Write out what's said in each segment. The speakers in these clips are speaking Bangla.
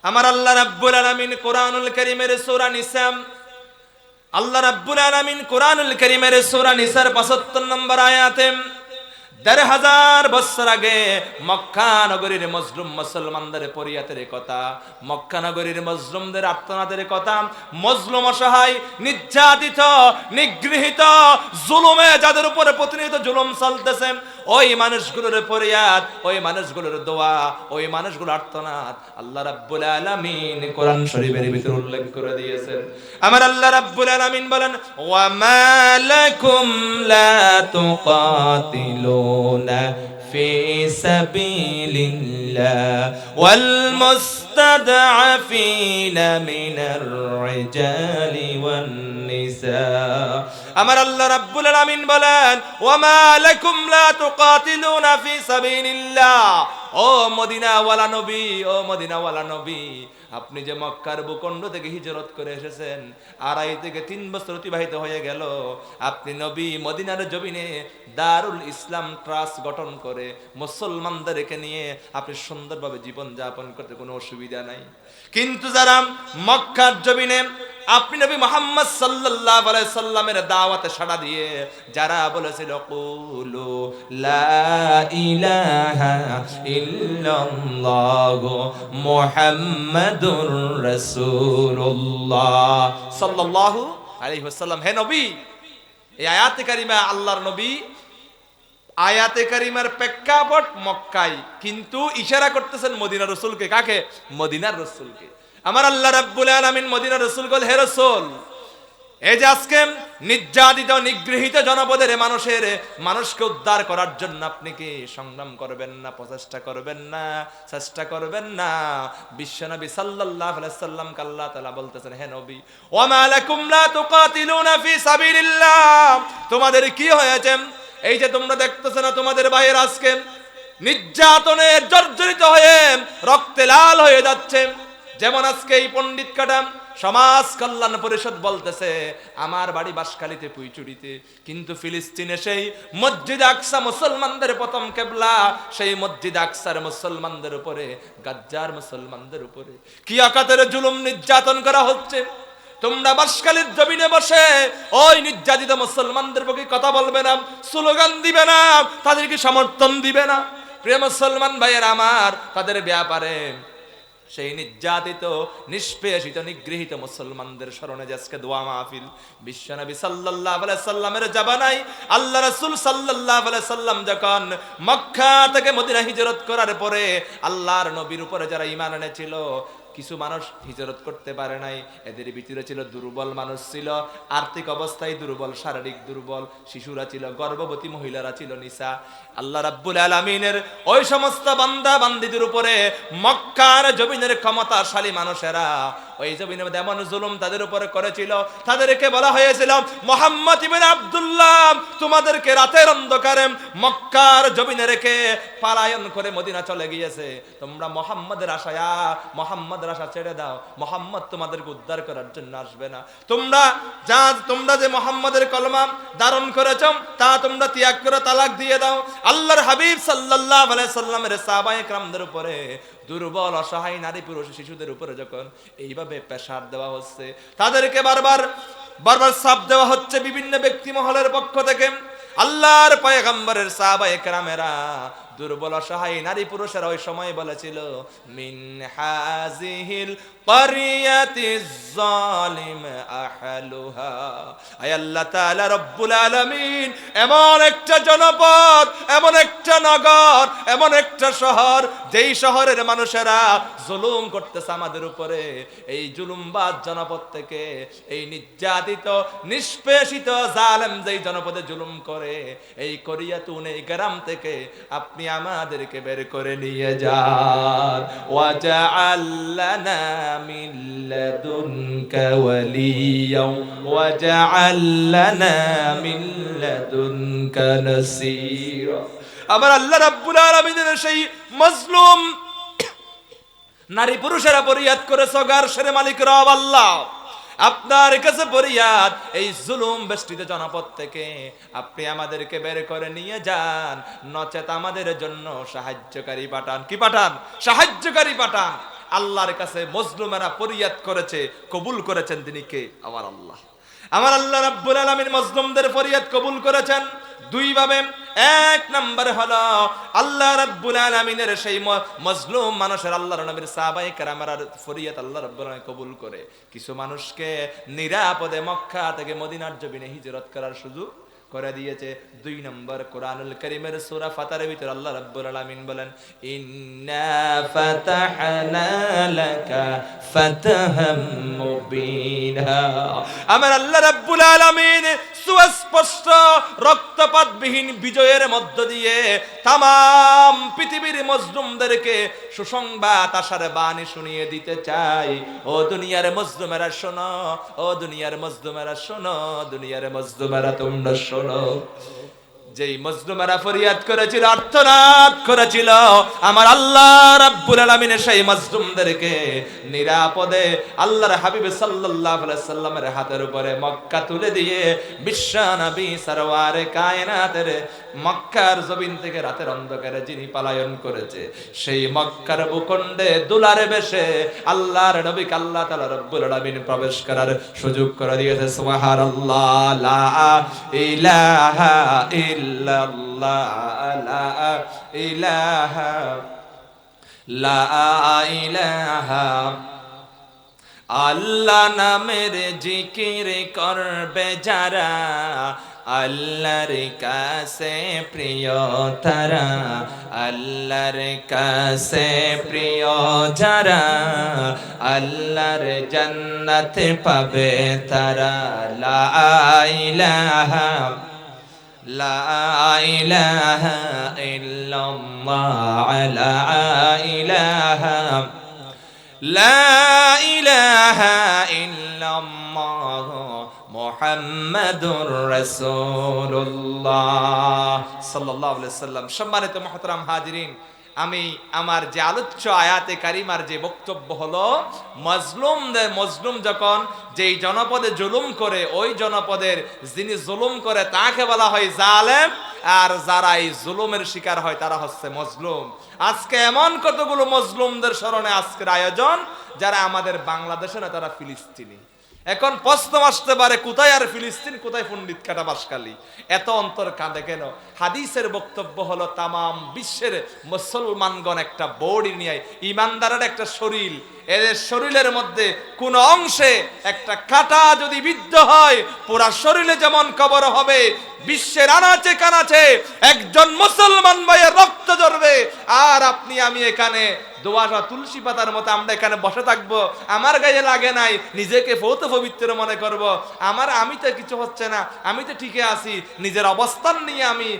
আমার আল্লাহ রাব্বুল আলামিন কোরআনুল কারীমের সূরা নিসা, আল্লাহ রাব্বুল আলামিন কোরআনুল কারীমের সূরা নিসার ৭৫ নম্বর আয়াতে ১,৫০০ বছর আগে মক্কা নগরীর মজলুম মুসলমানদের পরিয়াতের কথা, মক্কা নগরীর মজলুমদের আর্তনাদের কথা, মজলুম অসহায় নির্যাতিত নিগৃহীত জুলুমে যাদের উপরে প্রতিনিয়ত জুলুম চলতেছে, ওই মানুষগুলোর পরিয়াত, ওই মানুষগুলোর দোয়া, ওই মানুষগুলোর আর্তনাদ আল্লাহ রাব্বুল আলামিন কোরআন শরীফের ভিতরে উল্লেখ করে দিয়েছেন। আমার আল্লাহ রাব্বুল আলামিন বলেন, ওয়া মা লাকুম লা তুকাতিলুনা ফি সাবিলিল্লাহ ওয়াল মুস্তাদআফিনা মিনার রিজালি ওয়ান নিসা। আমার আল্লাহ রাব্বুল আলামিন বলেন, ওয়া মা লাকুম লা তুকাতিলুনা ফি সাবিলিল্লাহ। ও মদিনাওয়ালা নবী, ও মদিনাওয়ালা নবী, আপনি যে মক্কার ভূখণ্ড থেকে হিজরত করে এসেছেন, ২.৫ থেকে ৩ বছর অতিবাহিত হয়ে গেল, আপনি নবী মদিনার জমিনে দারুল ইসলাম ট্রাস্ট গঠন করে মুসলমানদেরকে নিয়ে আপনি সুন্দরভাবে জীবন যাপন করতে কোনো অসুবিধা নাই। কিন্তু যারা মক্কার জমিনে আপনি নবী মুহাম্মদ সাল্লাল্লাহু আলাইহি সাল্লামের দাওয়াতে সাড়া দিয়ে যারা বলেছিল কুলু লা ইলাহা ইল্লাল্লাহু মুহাম্মাদুর রাসূলুল্লাহ সাল্লাল্লাহু আলাইহি ওয়াসাল্লাম, হে নবী, এই আয়াতে কারিমা আল্লাহর নবী, আয়াতে কারিমার প্রেক্ষাপট মক্কায়, কিন্তু ইশারা করতেছেন মদিনার রাসূলকে। কাকে? মদিনার রাসূলকে। আমার আল্লাহ রাব্বুল আলামিন মদিনার রাসূল বলে, হে রাসূল, এই যে আজকে নির্যাতিত নিগৃহীত জনপদের মানুষকে উদ্ধার করার জন্য আপনি কি সংগ্রাম করবেন না, প্রচেষ্টা করবেন না, চেষ্টা করবেন না? বিশ্বনবী সাল্লাল্লাহু আলাইহি সাল্লাম কে আল্লাহ তাআলা বলতেছেন, হে নবী, ওয়া মা লাকুম লা তুকাতিলুনা ফি সাবিলিল্লাহ, তোমাদের কি হয়েছে? এই যে তোমরা দেখতেছ না তোমাদের ভাইয়ের আজকে নির্যাতনে জর্জরিত হয়ে রক্তে লাল হয়ে যাচ্ছে। যেমন আজকে এই পণ্ডিত কাটাম সমাজ কল্যাণ পরিষদ বলতেছে আমার বাড়ি বাঁশখালীতে পুইচুড়িতে, কিন্তু ফিলিস্তিনে সেই মসজিদ আকসা মুসলমানদের প্রথম কেবলা, সেই মসজিদ আকসার মুসলমানদের উপরে, গাজ্জার মুসলমানদের উপরে কি আকাতের জুলুম নির্যাতন করা হচ্ছে। তোমরা বাঁশখালীর জমিনে বসে ওই নির্যাতিত মুসলমানদের পক্ষে কথা বলবে না, স্লোগান দিবে না, তাদেরকে সমর্থন দিবে না। প্রিয় মুসলমান ভাইয়ের আমার, তাদের ব্যাপারে সেই নির্যাতিত নিষ্পেষিত নিগৃহীত মুসলমানদের স্মরণে আজকে দোয়া মাহফিল। বিশ্বনবী সাল্লাল্লাহু আলাইহি সাল্লামের জামানায় আল্লাহ রাসূল সাল্লাল্লাহু আলাইহি সাল্লাম যখন মক্কা থেকে মদিনা হিজরত করার পরে আল্লাহর নবীর উপরে যারা ঈমান এনেছিল, কিছু মানুষ হিজরত করতে পারে নাই, এদের ভিতরে ছিল দুর্বল মানুষ, ছিল আর্থিক অবস্থায় দুর্বল, শারীরিক দুর্বল, শিশুরা ছিল, গর্ভবতী মহিলারা ছিল, নিসা। আল্লাহ রাব্বুল আলামিনের ওই সমস্ত বান্দা বান্দীদের উপরে মক্কার জমিনের ক্ষমতাশালী মানুষেরা ওই জমিনে এমন জুলুম তাদের উপরে করেছিল, তাদেরকে বলা হয়েছিল মুহাম্মদ ইবনে আব্দুল্লাহ তোমাদেরকে রাতের অন্ধকারে মক্কার জমিনে রেখে পলায়ন করে মদিনা চলে গিয়েছে, তোমরা মুহাম্মাদের আশায় মুহাম্মাদের আশা ছেড়ে দাও, মুহাম্মদ তোমাদেরকে উদ্ধার করার জন্য আসবে না। তোমরা যে মুহাম্মাদের কলমা ধারণ করেছো তা তোমরা ত্যাগ করে তালাক দিয়ে দাও। আল্লাহর হাবিব সাল্লাল্লাহু আলাইহি সাল্লামের সাহাবায়ে কেরামদের উপরে, দুর্বল অসহায় নারী পুরুষ শিশুদের উপরে যখন এইভাবে প্রেসার দেওয়া হচ্ছে, তাদেরকে বারবার চাপ দেওয়া হচ্ছে বিভিন্ন ব্যক্তি মহলের পক্ষ থেকে, আল্লাহর পয়গম্বরের সাহাবায়ে কেরামেরা, দুর্বল অসহায় নারী পুরুষেরা ওই সময় বলেছিল মিন হাযিহিল ক্বরিয়াতিজ যালিম আহলুহা, আয় আল্লাহ তাআলা রব্বুল আলামিন, এমন একটা জনপদ, এমন একটা নগর, এমন একটা শহর, যেই শহরের মানুষেরা জুলুম করতেছে আমাদের উপরে, এই জুলুমবাজ জনপদ থেকে, এই নির্যাতিত নিষ্পেষিত জালেম যেই জনপদে জুলুম করে, এই করিয়াতুন, এই গ্রাম থেকে আপনি আমাদেরকে বের করে নিয়ে যান। ওয়াজআল লানা মিন লাদুনকা ওয়ালিয়া ওয়াজআল লানা মিন লাদুনকা নাসীরা। আমার আল্লাহ রাব্বুল আলামিনের সেই মাজলুম নারী পুরুষেরা ফরিয়াদ করে, সগার শেরে মালিক রব আল্লাহ, আপনার কাছে ফরিয়াদ, এই জুলুম বেষ্টিত জনপদ থেকে আপনি আমাদেরকে বের করে নিয়ে যান, নচেত আমাদের জন্য সাহায্যকারী পাঠান। কি পাঠান? সাহায্যকারী পাঠান। আল্লাহর কাছে মজলুমেরা ফরিয়াদ করেছে, কবুল করেছেন তিনি কে? আমার আল্লাহ। আমার আল্লাহ রাব্বুল আলামিন মজলুমদের ফরিয়াদ কবুল করেছেন দুই ভাবে। এক নাম্বার হলো আল্লাহ রাব্বুল আলামিনের সেই মজলুম মানুষের আল্লাহর নবীর সাহাবায়ে কেরামের ফরিয়াদ আল্লাহ রাব্বুল আলামিন কবুল করে কিছু মানুষকে নিরাপদে মক্কা থেকে মদিনার জমিনে হিজরত করার সুযোগ করে দিয়েছে। দুই নম্বর কোরআনুল কারীমের সূরা ফাতরের ভিতর আল্লাহ রাব্বুল আলামিন বলেন, ইন্না ফাতাহনা লাকা ফাতহাম মুবিনা। আমার আল্লাহ রাব্বুল আলামিন সুস্পষ্ট রক্তপাতবিহীন বিজয়ের মধ্য দিয়ে তামাম পৃথিবীর মজলুমদেরকে সুসংবাদ আশার বাণী শুনিয়ে দিতে চাই। ও দুনিয়ার মজলুমেরা শোনো, ও দুনিয়ার মজলুমেরা শোনো, দুনিয়ার মজলুমেরা তোমরা শোনো। যেই মজলুমেরা ফরিয়াদ করেছিল, আর্তনাদ করেছিল, আমার আল্লাহ রাব্বুল আলামিন সেই মজলুমদেরকে নিরাপদে আল্লাহর হাবিব সাল্লাল্লাহু আলাইহি সাল্লামের হাতের উপরে মক্কা তুলে দিয়ে বিশ্ব নবী সরওয়ারে কায়নাতের মক্কার জমিন থেকে রাতের অন্ধকারে যিনি পলায়ন করেছে, সেই মক্কার ভূখণ্ডে দুলারে বেশে আল্লাহর নবীকে আল্লাহ তাআলা রাব্বুল আলামিন প্রবেশ করার সুযোগ করে দিয়েছে। সুবহানাল্লাহ, লা ইলাহা ইল্লাল্লাহ, লা ইলাহা, লা ইলাহা। আল্লাহ নামের জিকির করবে যারা, আল্লাহর কাছে প্রিয় তারা, আল্লাহর কাছে প্রিয় যারা, আল্লাহর জান্নাত পাবে তারা। লা ইলাহা, লা ইলাহা ইল্লাল্লাহ, লা ইলাহা, লা ইলাহা ইল্লাল্লাহ মুহাম্মাদুর রাসূলুল্লাহ সাল্লাল্লাহু আলাইহি ওয়াসাল্লাম। সম্মানিত মুহতারাম হাজিরিন, আমি আমার যে আলোচ্য আয়াতে কারিমার যে বক্তব্য হলো, মজলুম যখন যেই জনপদে জুলুম করে, ওই জনপদের যিনি জুলুম করে তাকে বলা হয় জালেম, আর যারা এই জুলুমের শিকার হয় তারা হচ্ছে মজলুম। আজকে এমন কতগুলো মজলুমদের স্মরণে আজকের আয়োজন, যারা আমাদের বাংলাদেশে না, তারা ফিলিস্তিনি। এখন প্রশ্ন আসতে পারে, কোথায় আর ফিলিস্তিন, কোথায় পণ্ডিত কাটা বাসকালী, এত অন্তর কাঁদে কেন? হাদিসের বক্তব্য হলো, তামাম বিশ্বের মুসলমানগণ একটা বডি নিয়ে, ইমানদারের একটা শরীর, এদের শরীরের মধ্যে কোন অংশে একটা কাঁটা যদি বিদ্ধ হয়, পুরা শরীরে যেমন কবর হবে, বিশ্বের আনাচে কানাচে একজন মুসলমান ভাইয়ের রক্ত ঝরবে। আর আপনি আমি এখানে দোয়াটা তুলসী পাতার মতো আমরা এখানে বসে থাকবো, আমার গায়ে লাগে নাই, নিজেকে বহুত পবিত্র মনে করব, আমি তো কিছু হচ্ছে না, আমি তো ঠিকই আছি, নিজের অবস্থান নিয়ে আমি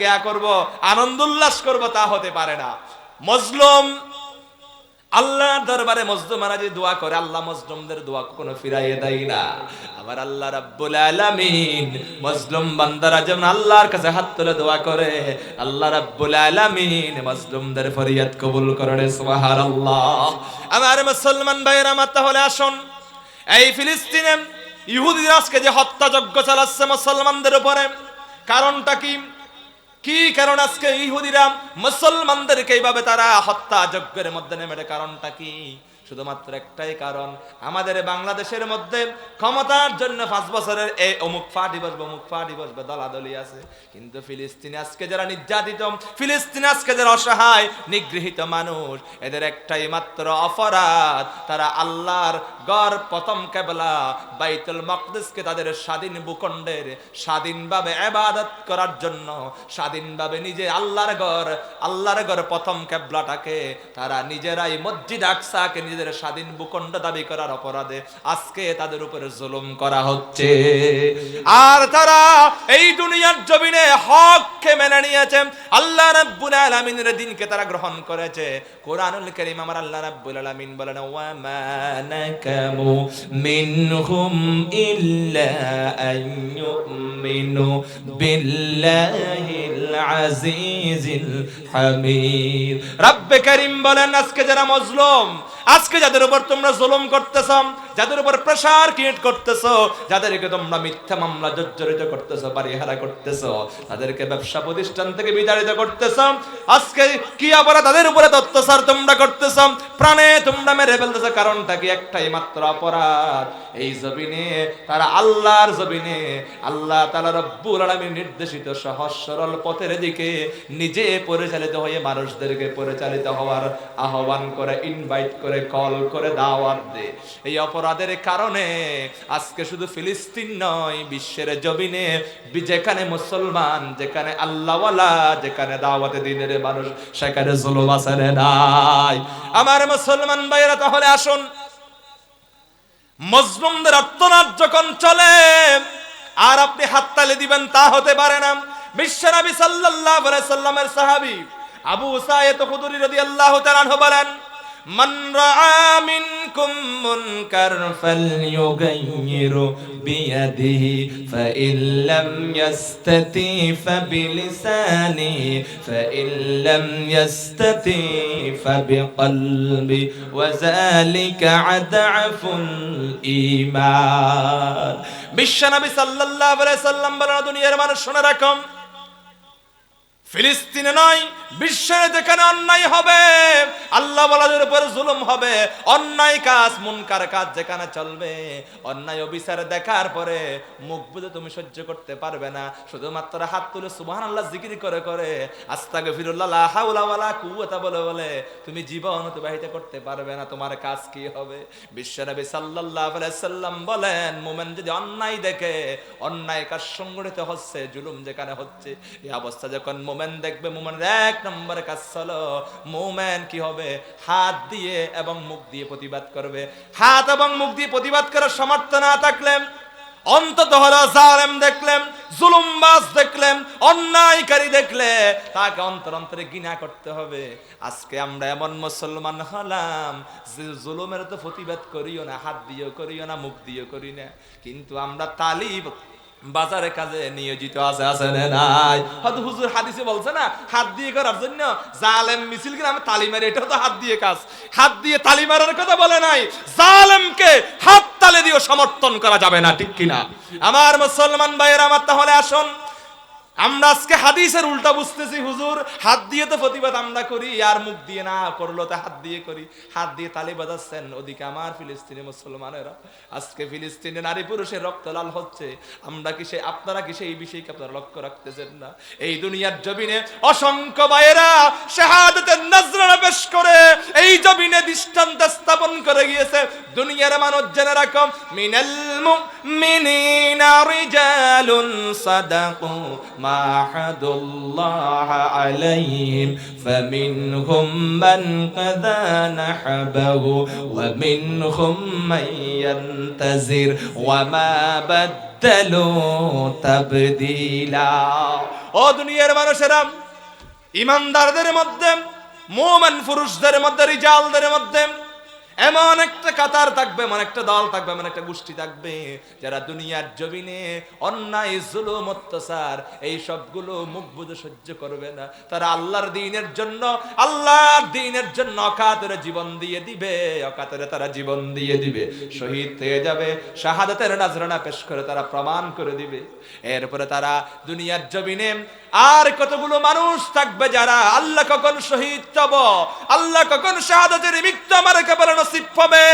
গেয়া করব, আনন্দ উল্লাস করব, তা হতে পারে না। মজলুম আল্লাহর দরবারে মজলুমারা যে দোয়া করে, আল্লাহ মজলুমদের দোয়া কখনো ফিরাইয়ে দেয় না। আমার আল্লাহ রাব্বুল আলামিন মজলুম বান্দারা যেমন আল্লাহর কাছে হাত তুলে দোয়া করে, আল্লাহ রাব্বুল আলামিন মজলুমদের ফরিয়াদ কবুল করে। সুবহানাল্লাহ। আমার মুসলমান ভাইরা, আমার তাহলে আসুন, এই ফিলিস্তিনে ইহুদিরা আজকে যে হত্যাযজ্ঞ চালাচ্ছে মুসলমানদের উপরে, কারণটা কি? কি কারণ আজকে ইহুদিরা মুসলমানদেরকে এইভাবে তারা হত্যাযজ্ঞের মধ্যে নেমে? কারণটা কি? শুধুমাত্র একটাই কারণ, আমাদের বাংলাদেশের মধ্যে ক্ষমতার জন্য 5 বছরের এই অমুক পার্টি বসবে, অমুক পার্টি বসবে, দলাদলি আছে। কিন্তু ফিলিস্তিনে আজকে যারা নির্যাতিত, ফিলিস্তিনে আজকে যারা অসহায় নিগৃহীত মানুষ, এদের একটাই মাত্র অপরাধ, তারা আল্লাহর ঘর প্রথম কিবলা বাইতুল মাকদিসকে তাদের স্বাধীন ভূখণ্ডের স্বাধীনভাবে ইবাদত করার জন্য, স্বাধীনভাবে নিজে আল্লাহর ঘর প্রথম কিবলাটাকে তারা নিজেরাই মসজিদ আকসাকে নিজেদের স্বাধীন ভূখণ্ড দাবি করার অপরাধে আজকে তাদের উপরে জুলুম করা হচ্ছে। আর তারা এই দুনিয়ার জমিনে হককে মেনে নিয়েছে, আল্লাহ রাব্বুল আলামিনের দ্বীনকে তারা গ্রহণ করেছে। কোরআনুল কারীম আমার আল্লাহ রাব্বুল আলামিন বলেন, ওয়া মা নাকামু মিনহুম ইল্লা আন ইউমিনু বিল্লাহিল আজিজিল হামিদ। রব্বে কারীম বলেন, আজকে যারা মজলুম, আজকে যাদের উপর তোমরা জুলুম করতেছ, যাদের উপর প্রেসার ক্রিয়েট করতেছ, যাদেরকে তোমরা মিথ্যা মামলা জর্জরিত করতেছ, বাড়িহারা করতেছ, তাদেরকে ব্যবসা প্রতিষ্ঠান থেকে বিতাড়িত করতেছ, আজকে কি অপরাধ তাদের উপরে অত্যাচার তোমরা করতেছ, প্রাণে তোমরা মেরে ফেলতেছ, কারণটা কি? একটাই মাত্র অপরাধ। এই জমিনে তারা আল্লাহর জমিনে আল্লাহ তাআলা রব্বুল আলামিন নির্দেশিত সহজ সরল পথের দিকে নিজে পরিচালিত হয়ে মানুষদেরকে পরিচালিত হওয়ার আহ্বান করে, ইনভাইট করে, কল করে, দাওয়াত দেয়। এই অপরাধের কারণে আজকে শুধু ফিলিস্তিন নয়, বিশ্বের জমিনে যেখানে মুসলমান, যেখানে আল্লাহওয়ালা, যেখানে দাওয়াতে দ্বীনের মানুষ, সেখানে জুলুম আছে না নাই? আমার মুসলমান ভাইরা, তাহলে আসুন, মজলুমদের আর্তনাদ যখন চলে আর আপনি হাততালি দিবেন তা হতে পারে না। বিশ্বনবী সাল্লাল্লাহু আলাইহি সাল্লামের সাহাবী আবু সাঈদ খুদরি রাদিয়াল্লাহু তাআলা আনহু বলেন, মান রাআ মিনকুম মুনকার ফালইউগাইয়িরু বিয়াদিহি ফাইন লাম ইয়াস্তাতি ফাবিলিসানিহি ফাইন লাম ইয়াস্তাতি ফাবিকলবি ওয়া যালিকা আদআফুল ঈমান। বিশ্বনবী সাল্লাল্লাহু আলাইহি সাল্লাম বলেন, দুনিয়ার মানুষ শুনে রাখো, ফিলিস্তিনে নয়, বিশ্বের যেখানে অন্যায় হবে, আল্লাহ ওয়ালাদের উপর জুলুম হবে, অন্যায় কাজ, মুনকার কাজ যেখানে চলবে, অন্যায় অবিচার দেখার পরে মুখ বুজে তুমি সহ্য করতে পারবে না, শুধুমাত্র হাত তুলে সুবহানাল্লাহ জিকির করে করে, আস্তাগফিরুল্লাহ লা হাওলা ওয়ালা কুওয়াতা বলে বলে তুমি জীবন অতিবাহিত করতে পারবে না, তোমার কাজ কি হবে? বিশ্বনবী সাল্লাল্লাহু আলাইহি সাল্লাম বলেন, মুমিন যদি অন্যায় দেখে, অন্যায় কাজ সংগঠিত হচ্ছে, জুলুম যেখানে হচ্ছে, এই অবস্থা যখন মুমিন দেখবে, মুমিনের এক নম্বর কাজ হলো, মুমিন কি হবে? হাত দিয়ে এবং মুখ দিয়ে প্রতিবাদ করবে। হাত এবং মুখ দিয়ে প্রতিবাদ করার সামর্থ্য না থাকলে, অন্তত হলো জালেম দেখলেন, জুলুমবাজ দেখলেন, অন্যায়কারী দেখলে তাকে অন্তর অন্তরে ঘৃণা করতে হবে। আজকে আমরা এমন মুসলমান হলাম যে জুলুমের তো প্রতিবাদ করিও না, হাত দিয়েও করিও না, মুখ দিয়েও করি না, কিন্তু আমরা তালিব বাজারে কাজে নিয়োজিত আছে না নাই? হয়তো হুজুর হাদিসে বলছে না, হাত দিয়ে করার জন্য জালেম মিছিল করে আমি তালি মারি, এটা তো হাত দিয়ে কাজ, হাত দিয়ে তালি মারার কথা বলে নাই। জালেমকে হাত তালি দিয়েও সমর্থন করা যাবে না, ঠিক কিনা? আমার মুসলমান ভাইয়েরা আমার, তাহলে আসুন, আমরা আজকে হাদিসের উল্টা বুঝতেছি, হুজুর হাত দিয়ে তো প্রতিবাদ আমরা করি, আর মুখ দিয়ে না করলো তো হাত দিয়ে করি, হাত দিয়ে তালি বাজাচ্ছেন। ওদিকে আমার ফিলিস্তিনি মুসলমানেরা, আজকে ফিলিস্তিনি নারী পুরুষের রক্ত লাল হচ্ছে, আমরা কি সেই, আপনারা কি সেই বিষয়কে আপনারা লক্ষ্য রাখতেছেন না? এই দুনিয়ার জমিনে অসংখ্য ভাইয়েরা শাহাদাতের নজরানা পেশ করে এই জমিনে দৃষ্টান্ত স্থাপন করে গিয়েছে। দুনিয়ার মানুষ জেনে রাখো, মিনাল মুমিনিনা রিজালুন সাদাকু মা হাদুল্লাহ আলাইহিম ফামিনহুম মান কাযা নাহবাহু ওয়া মিনহুম মান ইয়ান্তাজির ওয়া মা বাদদালু তাবদীলা। ও দুনিয়ার মানুষেরা, ইমানদারদের মধ্যে, মুমিন পুরুষদের মধ্যে, রিজালদের মধ্যে এমন একটা কাতার থাকবে, এমন একটা দল থাকবে, এমন একটা গোষ্ঠী থাকবে যারা দুনিয়ার জমিনে অন্যায়, জুলুম, অত্যাচার এই সবগুলো মুখ বুজে সহ্য করবে না। তারা আল্লাহর দ্বীনের জন্য, আল্লাহর দ্বীনের জন্য অকাতরে জীবন দিয়ে দিবে, অকাতরে তারা জীবন দিয়ে দিবে, শহীদ হয়ে যাবে, শাহাদাতের নজরানা পেশ করে তারা প্রমাণ করে দিবে। এরপরে তারা দুনিয়ার জমিনে আর কতগুলো মানুষ থাকবে যারা আল্লাহ কখন শহীদ হব, আল্লাহ কখন শাহাদাতের মৃত্যু আমার একেবারে নসিব হবে,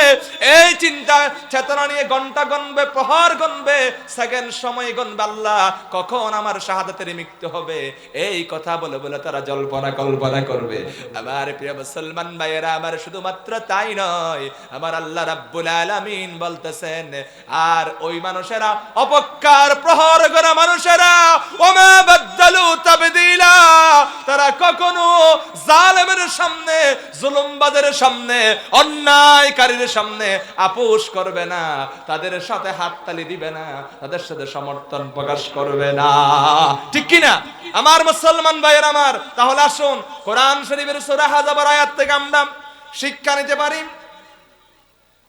এই চিন্তা চেতনা নিয়ে ঘন্টা গণবে, প্রহর গণবে, সেকেন্ড সময় গণবে, আল্লাহ কখন আমার শাহাদাতের মৃত্যু হবে, এই কথা বলে বলে তারা জল্পনা কল্পনা করবে। আমার প্রিয় মুসলমান ভাইয়েরা আমার, শুধুমাত্র তাই নয়, আমার আল্লাহ রাব্বুল আলামিন বলতেছেন, আর ওই মানুষেরা, অপকার প্রহর গণা মানুষেরা, ওমা বাদদালু তাবদীলা, তারা কখনো জালেমের সামনে, জুলুমবাজের সামনে, অন্যায়কারীর সামনে আপোষ করবে না, তাদের সাথে হাততালি দিবে না, তাদের সাথে সমর্থন প্রকাশ করবে না, ঠিক কি না আমার মুসলমান ভাইয়ের আমার? তাহলে আসুন, কোরআন শরীফের সূরা হাজাবার আয়াত থেকে আমরা শিক্ষা নিতে পারি।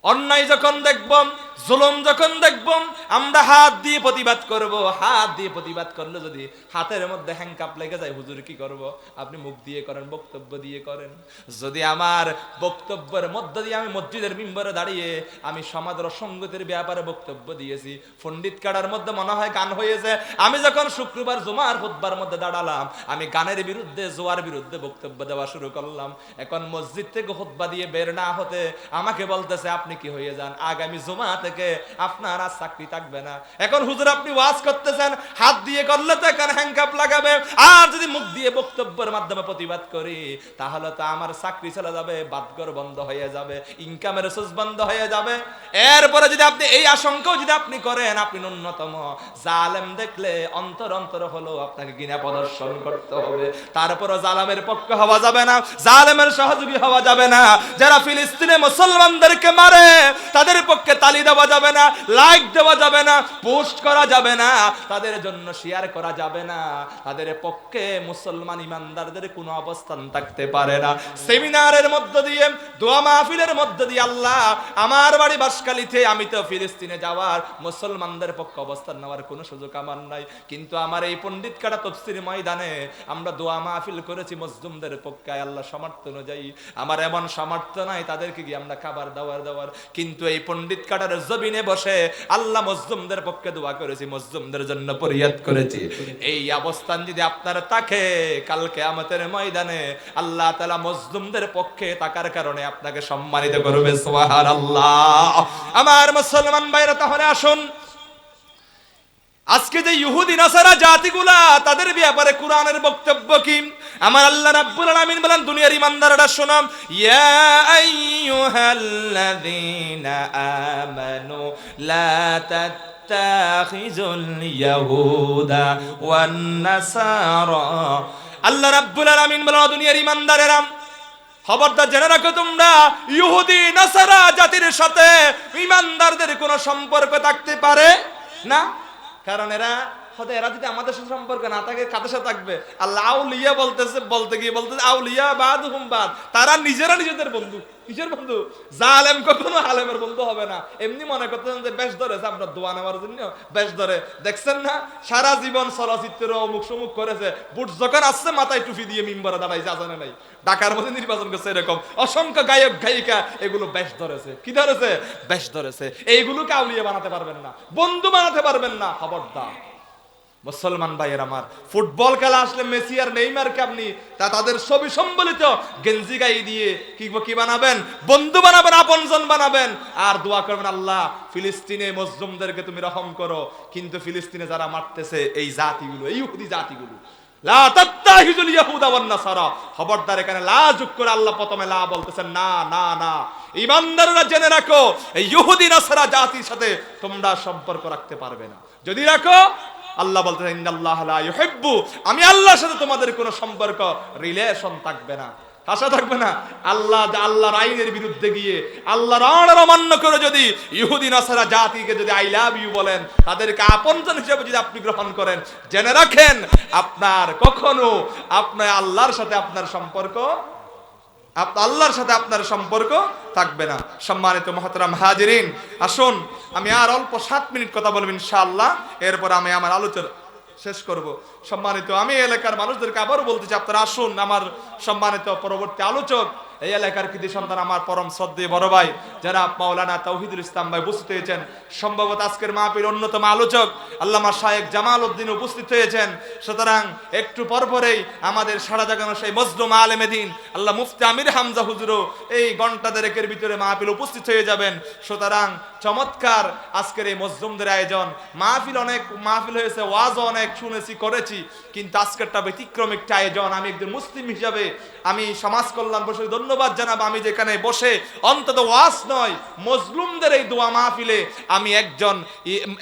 অন্যায় যখন দেখব, জুলুম যখন দেখব আমরা হাত দিয়ে প্রতিবাদ করব। হাত দিয়ে প্রতিবাদ করলে যদি হাতের মধ্যে হ্যাংকাপ লেগে যায়, হুজুর কি করব? আপনি মুখ দিয়ে করেন, বক্তব্য দিয়ে করেন। যদি আমার বক্তব্যের মধ্য দিয়ে আমি মসজিদের মিম্বরে দাঁড়িয়ে আমি সমাজ ও সংগতির ব্যাপারে বক্তব্য দিয়েছি, পণ্ডিত কাটার মধ্যে মনে হয় গান হয়েছে। আমি যখন শুক্রবার জুমার খুতবার মধ্যে দাঁড়ালাম, আমি গানের বিরুদ্ধে, জোয়ার বিরুদ্ধে বক্তব্য দেওয়া শুরু করলাম। এখন মসজিদ থেকে খুতবা দিয়ে বের না হতে আমাকে বলতেছে আপনি কি হয়ে যান, আগামী জুমা থেকে আপনার আর চাকরি থাকবে না। এখন হুজুর আপনি ওয়াজ করতেছেন, হাত দিয়ে করলে তো এখন হ্যাংকাপ লাগাবে, আর যদি মুখ দিয়ে বক্তব্যের মাধ্যমে প্রতিবাদ করি তাহলে তো আমার চাকরি চলে যাবে, বাদঘর বন্ধ হয়ে যাবে, ইনকামের সোর্স বন্ধ হয়ে যাবে। এরপরে যদি আপনি এই আশঙ্কাও যদি আপনি করেন, আপনি ন্যূনতম জালেম দেখলে অন্তর অন্তর হলো আপনাকে ঘৃণা প্রদর্শন করতে হবে। তারপরে জালেমের পক্ষ হওয়া যাবে না, জালেমের সহযোগী হওয়া যাবে না। যারা ফিলিস্তিনে মুসলমানদেরকে মারে তাদের পক্ষে তালি দেওয়া যাবে না, লাইক দেওয়া যাবে না, পোস্ট করা যাবে না, তাদের জন্য শেয়ার করা যাবে না। তাদের পক্ষে মুসলমান ইমানদারদের কোনো অবস্থান থাকতে পারে না। সেমিনারের মধ্য দিয়ে, দোয়া মাহফিলের মধ্য দিয়ে আল্লাহ আমার বাড়ি বাসকালীতে, আমি তো ফিলিস্তিনে যাওয়ার, মুসলমানদের পক্ষে অবস্থান নেওয়ার কোনো সুযোগ আমার নাই। কিন্তু আমার এই পণ্ডিত কাটা তফসির ময়দানে আমরা দোয়া মাহফিল করেছি মজলুমদের পক্ষে। আল্লাহ সামর্থ্য অনুযায়ী, আমার এমন সামর্থ্য নাই তাদেরকে গিয়ে আমরা খাবার দেওয়ার, কিন্তু এই পণ্ডিত কাটার জমিনে বসে আল্লাহ মজলুমদের পক্ষে দোয়া করেছি, মজলুমদের জন্য ফরিয়াদ করেছি। এই অবস্থান যদি আপনার থাকে, কালকে কিয়ামতের ময়দানে আল্লাহ তাআলা মজলুমদের পক্ষে থাকার কারণে আপনাকে সম্মানিত করবে। সুবহানাল্লাহ। আমার মুসলমান ভাইরা, তাহলে আসুন আজকে যে ইহুদি নাসারা জাতিগুলা, তাদের ব্যাপারে কোরআনের বক্তব্য কি? আমার আল্লাহ রাব্বুল আলামিন বলেন, দুনিয়ার ইমানদাররা শোনো, ইয়া আইয়ুহাল্লাযীনা আমানু লা তাত্তাখিজুল ইয়াহুদা ওয়ান নাসারা। আল্লাহ রাব্বুল আলামিন বলেন, দুনিয়ার ইমানদারেরা খবরদার জেনে রাখো, তোমরা ইহুদি নাসারা জাতির সাথে ইমানদারদের কোনো সম্পর্ক থাকতে পারে না। কারণ এরা যদি আমাদের সাথে সম্পর্ক না থাকে, কাদের সাথে থাকবে? আল্লাহ আউলিয়া বলতেছে, বলতে গিয়ে বলতেছে আউলিয়া বাদুহুম বাদ, তারা নিজেরা নিজেদের বন্ধু। কিসের বন্ধু? জালেম কখনো আলেমের বন্ধু হবে না। এমনি মনে করতেছেন যে বেশ ধরেছে আপনার দোয়া নেওয়ার জন্য, বেশ ধরে। দেখছেন না, সারা জীবন চলচ্চিত্র অমুক সমুক করেছে, বুট যখন আসছে মাথায় টুপি দিয়ে মিম্বরে দাঁড়াইছে, আজানে নাই। ঢাকার মধ্যে নির্বাচন করছে, এরকম অসংখ্য গায়ক গায়িকা, এগুলো বেশ ধরেছে। কি ধরেছে? বেশ ধরেছে। এইগুলোকে আউলিয়া বানাতে পারবেন না, বন্ধু বানাতে পারবেন না। খবরদার মুসলমান ভাইয়ের আমার, ফুটবল খেলা আসলে মেসি আর নেইমারকে আপনি তাদের ছবি সম্বলিত গেঞ্জি গায়ে দিয়ে কি বানাবেন? বন্ধু বানাবেন, আপনজন বানাবেন, আর দোয়া করবেন আল্লাহ ফিলিস্তিনে মজলুমদেরকে তুমি রহম করো। কিন্তু ফিলিস্তিনে যারা মারতেছে এই জাতিগুলো, এই ইহুদি জাতিগুলো, লা তাত্তাহিজুল ইয়াহুদা ওয়ান নাসারা, খবরদার এখানে লা যোগ করে আল্লাহ প্রথমে লা বলতেছেন। না না না, ইমানদাররা জেনে রাখো, এই ইহুদি নাসারা জাতির সাথে তোমরা সম্পর্ক রাখতে পারবে না। যদি রাখো, আল্লাহ বলতেছেন ইন্নাল্লাহ লা ইউহিব্বু, আমি আল্লাহর সাথে তোমাদের কোনো সম্পর্ক, রিলেশন থাকবে না, আশা থাকবে না। আল্লাহর আইনের বিরুদ্ধে গিয়ে, আল্লাহর আইন অমান্য করে যদি ইহুদি নাসারা জাতিকে যদি আই লাভ ইউ বলেন, তাদেরকে আপনজন হিসেবে যদি আপনি গ্রহণ করেন, জেনে রাখেন আপনার কখনো আপনার আল্লাহর সাথে আপনার সম্পর্ক, আল্লাহর সাথে আপনার সম্পর্ক থাকবে না। সম্মানিত মুহতারাম হাজিরিন, আসুন আমি আর অল্প 7 মিনিট কথা বলবো ইনশাআল্লাহ, এরপর আমি আমার আলোচনা শেষ করব। সম্মানিত আমি এলাকার মানুষদেরকে আবারও বলতে চাই, আপনারা আসুন। আমার সম্মানিত পরবর্তী আলোচক, এই এলাকার কৃতি সন্তান, আমার পরম শ্রদ্ধেয় বড় ভাই যারা মাওলানা তাওহিদুল ইসলাম ভাই উপস্থিত হয়েছেন। সম্ভবত আজকের মাহফিল অন্যতম আলোচক আল্লামা শায়েখ জামাল উদ্দিন উপস্থিত হয়েছেন। সুতরাং একটু পরপরেই আমাদের সারা জাগানো সেই মজলুম আলেমে দ্বীন আল্লাহ মুফতি আমির হামজা হুজুরও এই ঘন্টা দেড়েকের ভিতরে মাহফিল উপস্থিত হয়ে যাবেন। সুতরাং চমৎকার আজকের এই মজলুমদের আয়োজন। মাহফিল অনেক মাহফিল হয়েছে, ওয়াজও অনেক শুনেছি, করেছি, কিন্তু আজকেরটা ব্যতিক্রমিক আয়োজন। আমি একজন মুসলিম হিসাবে আমি সমাজ কল্যাণ পরিষদ ধন্যবাদ জানাবো, আমি যেখানে বসে অন্তত ওয়াজ নয়, মজলুমদের এই দোয়া মাহফিলে আমি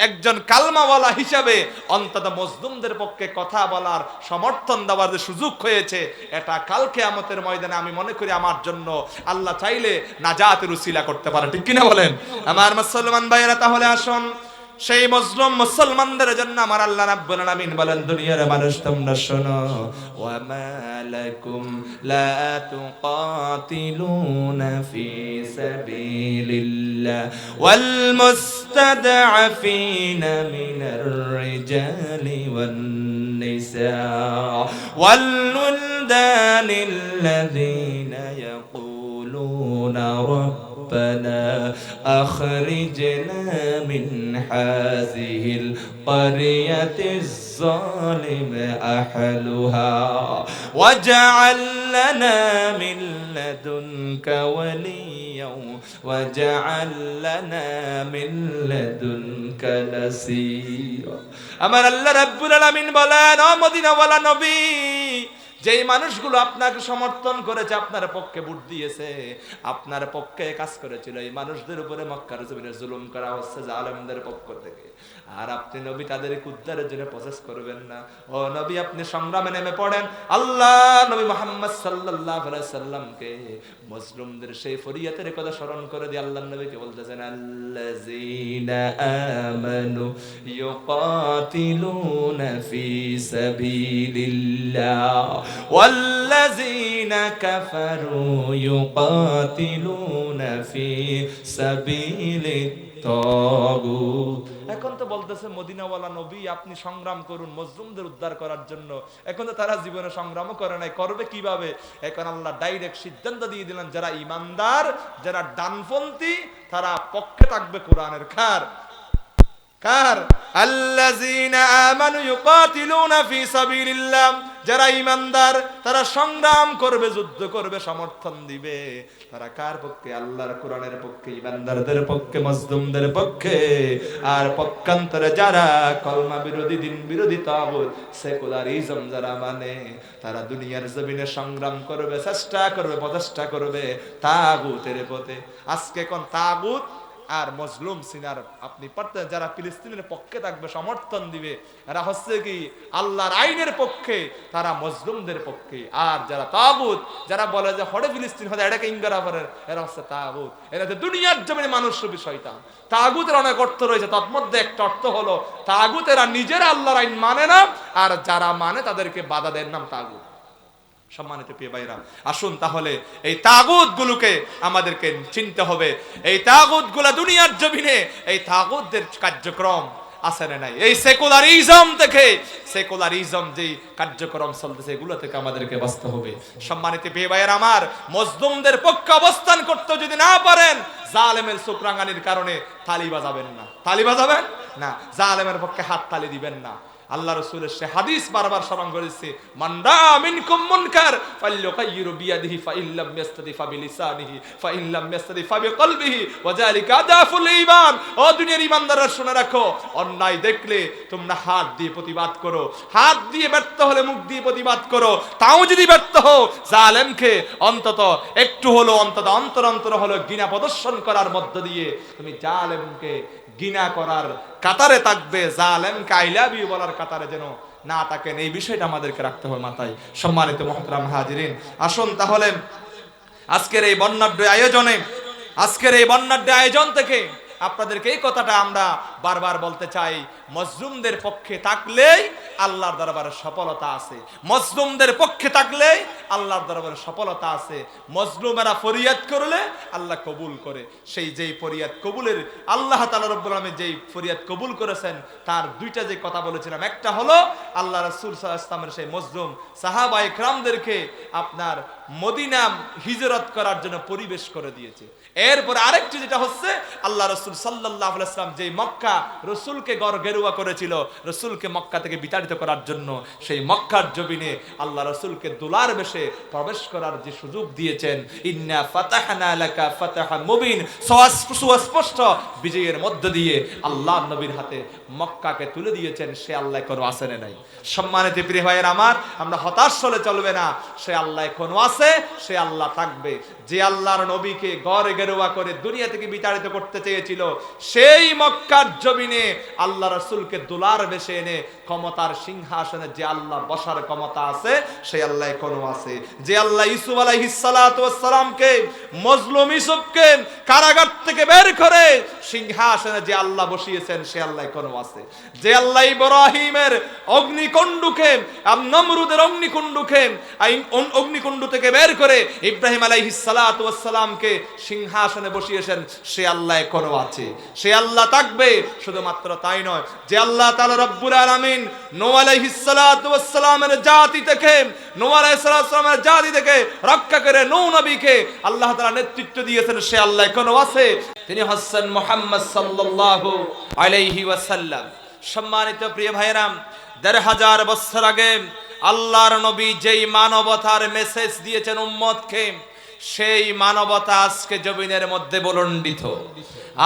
একজন কালমাওয়ালা হিসাবে অন্তত মজলুমদের পক্ষে কথা বলার, সমর্থন দেওয়ার যে সুযোগ হয়েছে, এটা কাল কিয়ামতের ময়দানে আমি মনে করি আমার জন্য আল্লাহ চাইলে নাজাতের উসিলা করতে পারে। ঠিক কিনা বলেন আমার মুসলমান ভাইয়েরা? তাহলে আসুন সেই মজলুম মুসলমানদের জন্য আমার আল্লাহ রাব্বুল আলামিন বলেন, দুনিয়ার মানুষ তোমরা শোনো, ওয়া মালাকুম লা তুকাতিলুনা ফি সাবিলিল্লাহ ওয়াল المستضعفين من الرجال والنساء والولدان الذين يقولون ربنا أخرجنا من هذه القرية الظالم أهلها واجعل لنا من لدنك وليا واجعل لنا من لدنك نصيرا আমার আল্লাহ রাব্বুল আলামিন বলেন, ও মদিনাওয়ালা নবী, যেই মানুষগুলো আপনাকে সমর্থন করেছে, আপনার পক্ষে ভোট দিয়েছে, আপনার পক্ষে কাজ করেছিল, এই মানুষদের উপরে মক্কার জমিনে জুলুম করা হচ্ছে জালেমদের পক্ষ থেকে। আর আপনি নবী তাদেরকে উদ্ধারের জন্য প্রসেস করবেন না। ও নবী, আপনি সংগ্রামে নেমে পড়েন। আল্লাহ নবী মুহাম্মদ সাল্লাল্লাহু আলাইহি সাল্লামকে মুসলিমদের সেই ফরিয়াতের কথা স্মরণ করে দিয়ে আল্লাহর নবীকে বলতেছেন, আল্লাযীনা আমানু ইউকাতিলুনা ফি সাবিলিল্লাহ ওয়াল্লাযীনা কাফারু ইউকাতিলুনা ফি সাবিলিত তাগুত। এখন তো বলতেছে মদিনাওয়ালা নবী, আপনি সংগ্রাম করুন মজলুমদের উদ্ধার করার জন্য। এখন তো তারা জীবনে সংগ্রামও করে নাই, করবে কিভাবে? এখন আল্লাহ ডাইরেক্ট সিদ্ধান্ত দিয়ে দিলেন, যারা ইমানদার, যারা ডানপন্থী, তারা পক্ষে থাকবে কোরআনের। কার? আল্লাযীনা আমানু ইউকাতিলুনা ফি সাবিলিল্লাহ, যারা ইমানদার তারা সংগ্রাম করবে, যুদ্ধ করবে, সমর্থন দিবে। তারা কার পক্ষে? আল্লাহর কোরআনের পক্ষে, ইমানদারদের পক্ষে, মজলুমদের পক্ষে। আর পক্ষান্তরে যারা কলমা বিরোধী, দিন বিরোধী, তাগুত, সেকুলারিজম যারা মানে, তারা দুনিয়ার জমিনে সংগ্রাম করবে, চেষ্টা করবে, প্রচেষ্টা করবে তাগুতের পথে। আজকে কোন তাগুত আর মজলুম সিনার আপনি পারতেন, যারা ফিলিস্তিনের পক্ষে থাকবে, সমর্থন দিবে, এরা হচ্ছে কি আল্লাহর আইনের পক্ষে, তারা মজলুমদের পক্ষে। আর যারা তাগুত, যারা বলে যে হড়ে ফিলিস্তিন হতে এটাকে ইঙ্গারা করে, এরা হচ্ছে তাগুত। এরা তো দুনিয়ার জমিনে মানুষ রূপী শয়তান। তাগুতের অনেক অর্থ রয়েছে, তার মধ্যে একটা অর্থ হলো তাগুতেরা নিজেরা আল্লাহর আইন মানে না, আর যারা মানে তাদেরকে বাধা দেন, নাম তাগুত। সম্মানিত প্রিয় ভাইরা, আসুন তাহলে এই তাগুত গুলোকে আমাদেরকে চিনতে হবে। এই তাগুত গুলা দুনিয়ার জমিনে, এই তাগুতদের কার্যক্রম আছে না নাই? এই সেকুলারিজম থেকে, সেকুলারিজম যেই কার্যক্রম চলতেছে, এগুলো থেকে আমাদেরকে বাঁচতে হবে। সম্মানিত প্রিয় ভাইরা আমার, মজলুমদের পক্ষে অবস্থান করতে যদি না পারেন, জালেমের চোখ রাঙানির কারণে তালি বাজাবেন না, তালি বাজাবেন না, জালেমের পক্ষে হাত তালি দিবেন না। আল্লাহ রাসূলের সে হাদিস বারবার স্মরণ করেছে, মান রাআ মিনকুম মুনকার ফালইয়ুগাইয়িরু বিয়াদিহি ফাইল্লাম ইয়াস্তাতি ফাবিলিসানিহি ফাইল্লাম ইয়াস্তাতি ফাবিকলবিহি ওয়া যালিকা আদাফুল ঈমান। ও দুনিয়ার ঈমানদাররা শুনে রাখো, অন্যায় দেখলে তোমরা হাত দিয়ে প্রতিবাদ করো, হাত দিয়ে ব্যর্থ হলে মুখ দিয়ে প্রতিবাদ করো। তাও যদি ব্যর্থ হও, জালেমকে অন্তত একটু হলো, অন্তত অন্তর অন্তর হলো ঘৃণা প্রদর্শন করার মধ্য দিয়ে তুমি জালেমকে ঘৃণা করার কাতারে থাকবে, জালেমকে আই লাভ ইউ বলার কাতারে যেন না থাকেন। এই বিষয়টা আমাদেরকে রাখতে হবে মাথায়। সম্মানিত মুহতারাম হাজিরিন, আসুন তাহলে আজকের এই বর্ণাঢ্য আয়োজনে, আজকের এই বর্ণাঢ্য আয়োজন থেকে আপনাদেরকে এই কথাটা আমরা বারবার বলতে চাই, মজলুমদের পক্ষে থাকলেই আল্লাহর দরবারে সফলতা আছে। মজলুমদের পক্ষে থাকলেই আল্লাহর দরবারে সফলতা আছে। মজলুমেরা ফরিয়াদ করলে আল্লাহ কবুল করে। সেই যেই ফরিয়াদ কবুলের আল্লাহ তাআলা রব্বুল আলামিন যেই ফরিয়াদ কবুল করেছেন, তার দুইটা যে কথা বলেছিলাম, একটা হলো আল্লাহ রাসূল সাল্লাল্লাহু আলাইহি ওয়াসাল্লামের সেই মজলুম সাহাবায়ে কেরামদেরকে আপনার মদিনা হিজরত করার জন্য পরিবেশ করে দিয়েছে। এরপর আরেকটি যেটা হচ্ছে, আল্লাহ রাসূল সাল্লাল্লাহু আলাইহি ওয়াসাল্লাম যেই মক্কা রসুলকে গেরুয়া করেছিল, রসুলকে মক্কা থেকে বিতাড়িত করার জন্য, সেই মক্কার জমিনে আল্লাহ রসুলকে দুলার বেশে প্রবেশ করার যে সুযোগ দিয়েছেন, ইন্না ফাতাহনা লাকা ফাতাহান মুবিন, সুস্পষ্ট বিজয়ের মধ্য দিয়ে আল্লাহ নবীর হাতে মক্কাকে তুলে দিয়েছেন। সে আল্লাহ কোনো আছে না নাই? সম্মানিত প্রিয় ভাইয়ের আমার, আমরা হতাশ হলে চলবে না। সে আল্লাহ কোনো আছে, সে আল্লাহ থাকবে। যে আল্লাহর নবীকে গেরুয়া করে দুনিয়া থেকে বিতাড়িত করতে চেয়েছিল, সেই মক্কার জমিনে আল্লাহ রাসূলকে দুলার বেশে এনে ক্ষমতার সিংহাসনে যে আল্লাহ বসার ক্ষমতা আছে, সেই আল্লাহ এখনো আছে। যে আল্লাহ ইউসুফ আলাইহিস সালাতু ওয়াস সালামকে, মজলুম ইউসুফকে কারাগার থেকে বের করে সিংহাসনে যে আল্লাহ বসিয়েছেন সে আল্লাহ এখনো আছে। যে আল্লাহ ইব্রাহিমের অগ্নিকুণ্ডকে নমরুদের অগ্নিকুণ্ড থেকে বের করে ইব্রাহিম আলাইহিস সালাতু ওয়াস সালামকে সিংহাসনে বসিয়েছেন সে আল্লাহ এখনো আছে, সে আল্লাহ থাকবে। শুধুমাত্র তাই নয়, যে আল্লাহ তাআলা রব্বুল আলামিন নূহ আলাইহিস সালাতু ওয়াস সালামের জাতি থেকে রক্ষা করে নূহ নবীকে আল্লাহ তাআলা নেতৃত্ব দিয়েছেন সে আল্লাহ এখনো আছে। তিনি হচ্ছেন মুহাম্মদ সাল্লাল্লাহু আলাইহি ওয়াসাল্লাম। সম্মানিত প্রিয় ভাইরা, ১৫০০ বছর আগে আল্লাহর নবী যেই মানবতার মেসেজ দিয়েছেন উম্মতকে, সেই মানবতা আজকে জমিনের মধ্যে বলণ্ডিত।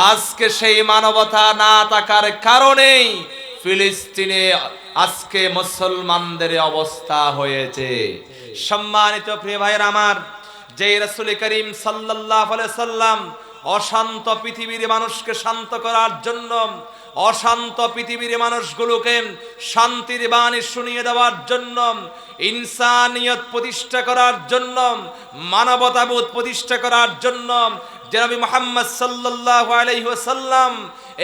আজকে সেই মানবতা না থাকার কারণেই ফিলিস্তিনে আজকে মুসলমানদের অবস্থা হয়েছে। সম্মানিত প্রিয় ভাইরা আমার, যে রাসূল করিম সাল্লাল্লাহু আলাইহি সাল্লাম অশান্ত পৃথিবীর মানুষকে শান্ত করার জন্য, অশান্ত পৃথিবীর মানুষগুলোকে শান্তির বাণী শুনিয়ে দেওয়ার জন্য, ইনসানিয়ত প্রতিষ্ঠা করার জন্য, মানবতাবোধ প্রতিষ্ঠা করার জন্য যে নবী মুহাম্মদ সাল্লাল্লাহু আলাইহি ওয়াসাল্লাম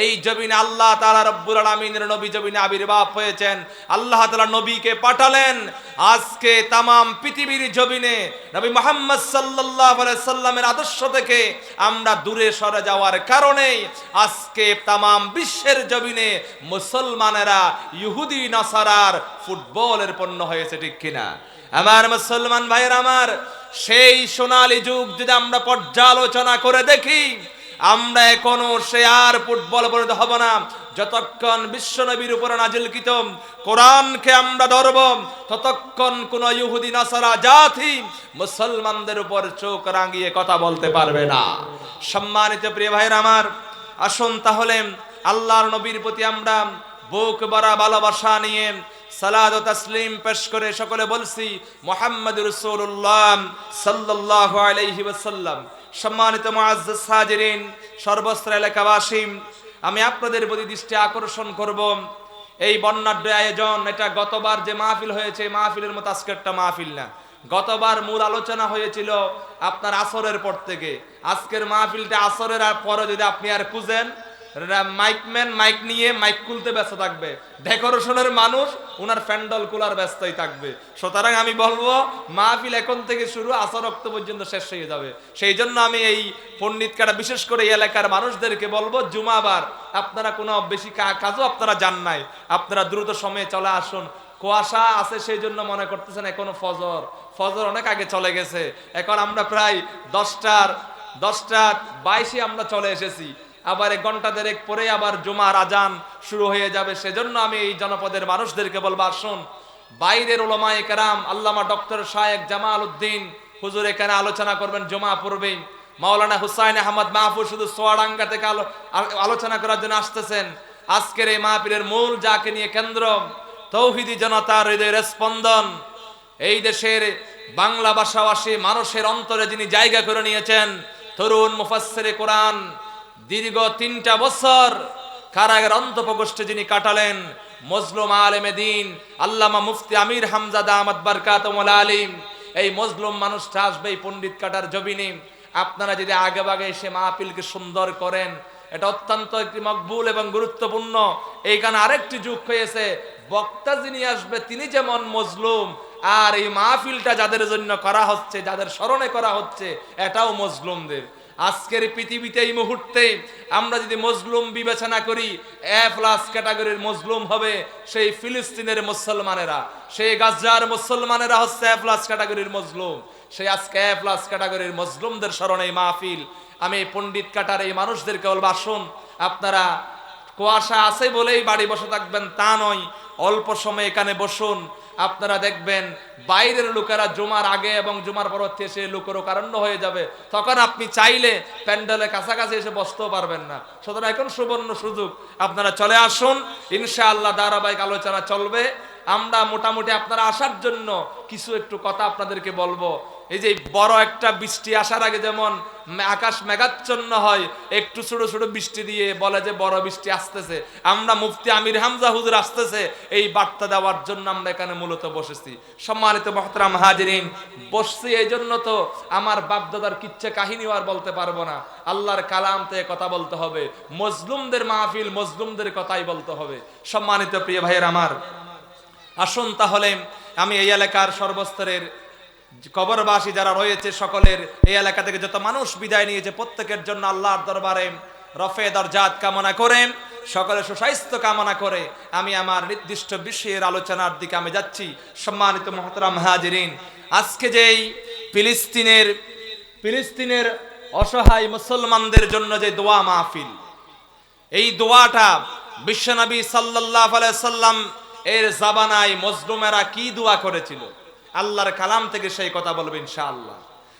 এই জমিনে আল্লাহ তাআলা রব্বুল আলামিনের নবী জমিনে আবির্ভাব হয়েছেন, আল্লাহ তাআলা নবীকে পাঠালেন। আজকে তামাম পৃথিবীর জমিনে নবী মুহাম্মদ সাল্লাল্লাহু আলাইহি সাল্লামের আদর্শ থেকে আমরা দূরে সরে যাওয়ার কারণে আজকে তামাম বিশ্বের জমিনে মুসলমানেরা ইহুদি নাসারার ফুটবলের পণ্য হয়েছে, ঠিক কিনা? আমার মুসলমান ভাইয়ের আমার, সেই সোনালী যুগ যদি আমরা পর্যালোচনা করে দেখি, আমরা এখনো সে আর ফুটবল পরিণত হব না যতক্ষণ বিশ্ব নবীর উপরে নাজিলকৃত কোরআনকে আমরা ধরব, ততক্ষণ কোন ইহুদি নাসারা জাতি মুসলমানদের উপর চোখ রাঙিয়ে কথা বলতে পারবে না। সম্মানিত প্রিয় ভাইরা আমার, আসুন তাহলে আল্লাহর নবীর প্রতি আমরা বুক ভরা ভালোবাসা নিয়ে সালাত ও তাসলিম পেশ করে সকলে বলছি মুহাম্মাদুর রাসূলুল্লাহ সাল্লাল্লাহু আলাইহি ওয়াসাল্লাম। সম্মানিত মুআজ্জাজ হাজিরিন, সর্বস্ত্র এলাকাবাসী, আমি আপনাদের প্রতি দৃষ্টি আকর্ষণ করব এই বর্ণাঢ্য আয়োজন। এটা গতবার যে মাহফিল হয়েছে মাহফিলের মতো আজকেরটা মাহফিল না। গতবার মূল আলোচনা হয়েছিল আপনার আসরের পর থেকে। আজকের মাহফিলটা আসরের পরে যদি আপনি আর খুঁজেন, মাইকম্যান মাইক নিয়ে মাইক খুলতে ব্যস্ত থাকবে, ডেকোরেশনের মানুষ ওনার প্যান্ডেল কুলার ব্যস্তই থাকবে। সুতরাং আমি বলবো মাহফিল এখন থেকে শুরু, আসর ওয়াক্ত পর্যন্ত শেষ হয়ে যাবে। সেই জন্য আমি এই পণ্ডিত কাটা বিশেষ করে এই এলাকার মানুষদেরকে বলবো, জুমাবার আপনারা কোনো বেশি কাজও আপনারা জান নাই, আপনারা দ্রুত সময়ে চলে আসুন। কুয়াশা আছে সেই জন্য মনে করতেছেন এখনো ফজর অনেক আগে চলে গেছে। এখন আমরা প্রায় 10:22 আমরা চলে এসেছি। আবার 1 ঘন্টা দেরেক পরে আবার জুমার আজান শুরু হয়ে যাবে। সেজন্য আমি এই জনপদের মানুষদেরকে বলবো, আসুন বাইরের উলামায়ে কেরাম, আল্লামা ডক্টর শায়েখ জামাল উদ্দিন হুজুর এখানে আলোচনা করবেন জুমা পূর্বেই। মাওলানা হুসাইন আহমদ মাহফুজ শুধু সোয়াডাঙ্গা থেকে আলোচনা করার জন্য আসতেছেন। আজকের এই মাহফিলের মূল যাকে নিয়ে কেন্দ্র, তৌহিদি জনতার হৃদয়ের স্পন্দন, এই দেশের বাংলা ভাষাভাষী মানুষের অন্তরে যিনি জায়গা করে নিয়েছেন, তরুণ মুফাসসিরে কোরআন, দীর্ঘ 3টা বছর কারাগার অন্তঃপ্রকোষ্ঠে যিনি কাটালেন, মজলুম আলেমে দ্বীন আল্লামা মুফতি আমির হামজা দামাত বারকাতুহুল আলিম। এই মজলুম মানুষটা আসবে এই পণ্ডিত কাটার জমিনে। আপনারা যদি আগে ভাগে এসে মাহফিলকে সুন্দর করেন, এটা অত্যন্ত একটি মকবুল এবং গুরুত্বপূর্ণ। এইখানে আরেকটি যুগ হয়েছে, বক্তা যিনি আসবে তিনি যেমন মজলুম, আর এই মাহফিলটা যাদের জন্য করা হচ্ছে, যাদের স্মরণে করা হচ্ছে, এটাও মজলুমদের। আজকের পৃথিবীতে এই মুহূর্তে আমরা যদি মজলুম বিবেচনা করি, A+ ক্যাটাগরির মজলুম হবে সেই ফিলিস্তিনের মুসলমানেরা, সেই গাজার মুসলমানেরা হচ্ছে A+ ক্যাটাগরির মজলুম। সেই আজকে A+ ক্যাটাগরির মজলুমদের স্মরণে এই মাহফিল। আমি পণ্ডিত কাটার এই মানুষদেরকে বলবো, আসুন আপনারা কুয়াশা আছে বলেই বাড়ি বসে থাকবেন তা নয়, অল্প সময় এখানে বসুন। আপনারা দেখবেন বাইরের লোকেরা জুমার আগে এবং জুমার পরবর্তী এসে লোকেরও কারণ্য হয়ে যাবে, তখন আপনি চাইলে প্যান্ডেলের কাছাকাছি এসে বসতেও পারবেন না। সুতরাং এখন সুবর্ণ সুযোগ, আপনারা চলে আসুন। ইনশাআল্লাহ ধারাবাহিক আলোচনা চলবে। আমরা মোটামুটি আপনারা আসার জন্য কিছু একটু কথা আপনাদেরকে বলবো। এই যে বড় একটা বৃষ্টি আসার আগে যেমন আকাশ মেঘাচ্ছন্ন হয়, একটু ছোট ছোট বৃষ্টি দিয়ে বলে যে বড় বৃষ্টি আসতেছে, আমরা মুফতি আমির হামজা হুজুর আসতেছে এই বার্তা দেওয়ার জন্য আমরা এখানে মূলত বসেছি। সম্মানিত মুহতারাম হাজিরিন, বসছি এই জন্য তো আমার বাপদাদার কিচ্ছা কাহিনীও আর বলতে পারবো না, আল্লাহর কালাম থেকে কথা বলতে হবে, মজলুমদের মাহফিল মজলুমদের কথাই বলতে হবে। সম্মানিত প্রিয় ভাইয়ের আমার, আসুন তাহলে আমি এই এলাকার সর্বস্তরের কবরবাসী যারা রয়েছে সকলের, এই এলাকা থেকে যত মানুষ বিদায় নিয়েছে প্রত্যেকের জন্য আল্লাহর দরবারে রফে দরজাত কামনা করে, সকলের সুস্বাস্থ্য কামনা করে আমি আমার নির্দিষ্ট বিষয়ের আলোচনার দিকে আমি যাচ্ছি। সম্মানিত মুহতারাম হাজিরিন, আজকে যেই ফিলিস্তিনের অসহায় মুসলমানদের জন্য যে দোয়া মাহফিল, এই দোয়াটা বিশ্বনবী সাল্লাল্লাহু আলাইহি সাল্লাম এর জাবানায় মজলুমেরা কি দোয়া করেছিল, আল্লাহর কালাম থেকে সেই কথা বলবো ইনশাআল্লাহ।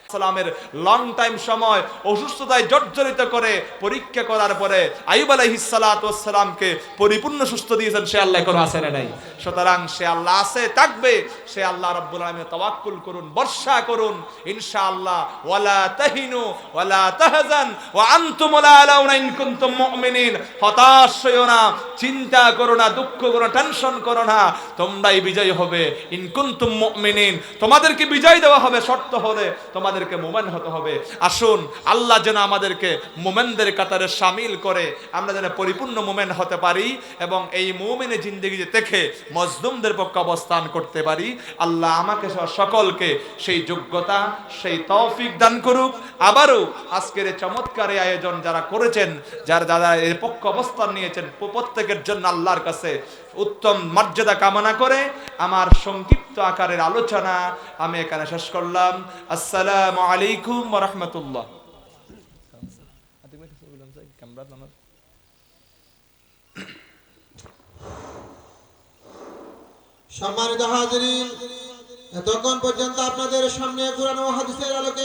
সালামের লং টাইম সময় অসুস্থতায় জর্জরিত করে পরীক্ষা করার পরে আইয়ুব আলাইহিস সালাতু ওয়াস সালামকে পরিপূর্ণ সুস্থ দিয়েছেন সে আল্লাহ কোনো আছে না নাই? সুতরাং সে আল্লাহ আছে, থাকবে, সে আল্লাহ রাব্বুল আলামিন তাওয়াক্কুল করুন, ভরসা করুন ইনশাআল্লাহ। ওয়ালা তাহিনু ওয়ালা তাহজান ওয়া আনতুমুল আলাউনা ইন কুনতুম মুমিনিন, হতাশ হইও না, চিন্তা করো না, দুঃখ করো না, টেনশন করো না, তোমরাই বিজয়ী হবে। ইন কুনতুম মুমিনিন, তোমাদেরকে বিজয় দেওয়া হবে, শর্ত হলে তোমাদের মুমিন হতে হবে। আসুন আল্লাহ যেন আমাদেরকে মুমিনদের কাতারে শামিল করে আমরা যেন পরিপূর্ণ মুমিন হতে পারি এবং এই মুমিনের জিন্দেগিতে থেকে মজলুমদের পক্ষে অবস্থান করতে পারি। আল্লাহ আমাকে সহ সকলকে সেই যোগ্যতা, সেই তৌফিক দান করুক। আবারও আজকের এই চমৎকার এই আয়োজন যারা করেছেন, যারা এর পক্ষে অবস্থান নিয়েছেন, প্রত্যেকের জন্য আল্লাহর কাছে উত্তম মর্যাদা কামনা করে আমার সংক্ষিপ্ত আকারের আলোচনা আমি এখানে শেষ করলাম। আসসালামু আলাইকুম ওয়া রাহমাতুল্লাহ। সম্মানিত হাজিরিন, এতক্ষণ পর্যন্ত আপনাদের সামনে কুরআন ও হাদিসের আলোকে